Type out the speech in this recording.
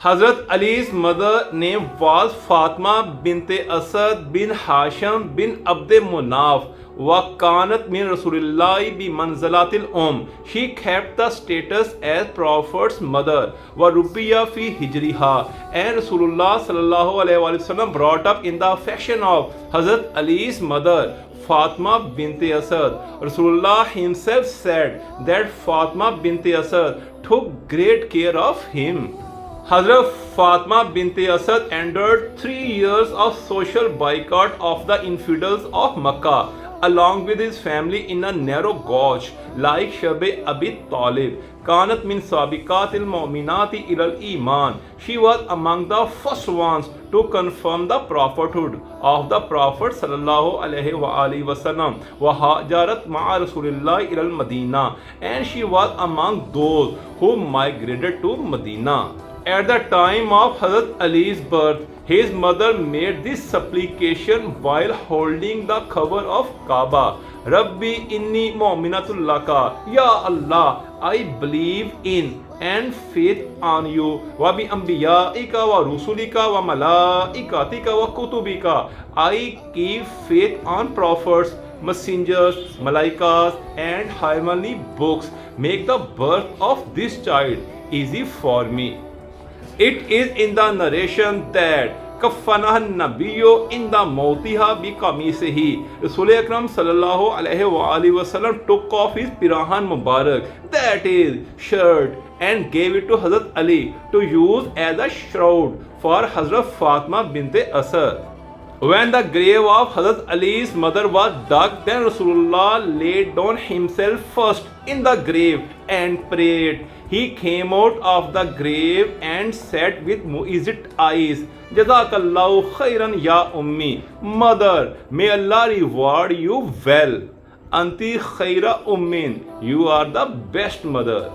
Hazrat Ali's mother name was Fatima bint Asad bin Hashim bin Abd Munaf. Wakanat min Rasulillah bi manzalatil She kept the status as Prophet's mother. Wa rubiya fi hijriha. And Rasulullah sallallahu alaihi wasallam brought up in the affection of Hazrat Ali's mother, Fatima bint Asad. Rasulullah himself said that Fatima bint Asad took great care of him. Hazrat Fatima bint Asad endured 3 years of social boycott of the infidels of Makkah along with his family in a narrow gauge like Shab Abi Talib. Kanat min sabiqatil mu'minati ilal iman. She was among the first ones to confirm the prophethood of the Prophet sallallahu alaihi wasallam. Wa hajarat ma'a Rasulillah ilal Madina, and she was among those who migrated to Medina. At the time of Hazrat Ali's birth, his mother made this supplication while holding the cover of Kaaba. Rabbi inni mu'minatul laka. Ya Allah, I believe in and faith on you. Wa bi anbiya'ika wa rusulika wa malaikatika wa kutubika. I keep faith on prophets, messengers, malaikas and heavenly books. Make the birth of this child easy for me. It is in the narration that Kaffanah Nabiyyo in the Mautiha bi Qamisihi. Rasul Akram sallallahu alaihi wasallam took off his Pirahan Mubarak, that is, shirt, and gave it to Hazrat Ali to use as a shroud for Hazrat Fatima bint Asad. When the grave of Hazrat Ali's mother was dug, then Rasulullah laid down himself first in the grave and prayed. He came out of the grave and said with mu'izit eyes, Jazakallahu khairan ya ummi. Mother, may Allah reward you well. Anti khaira ummin. You are the best mother.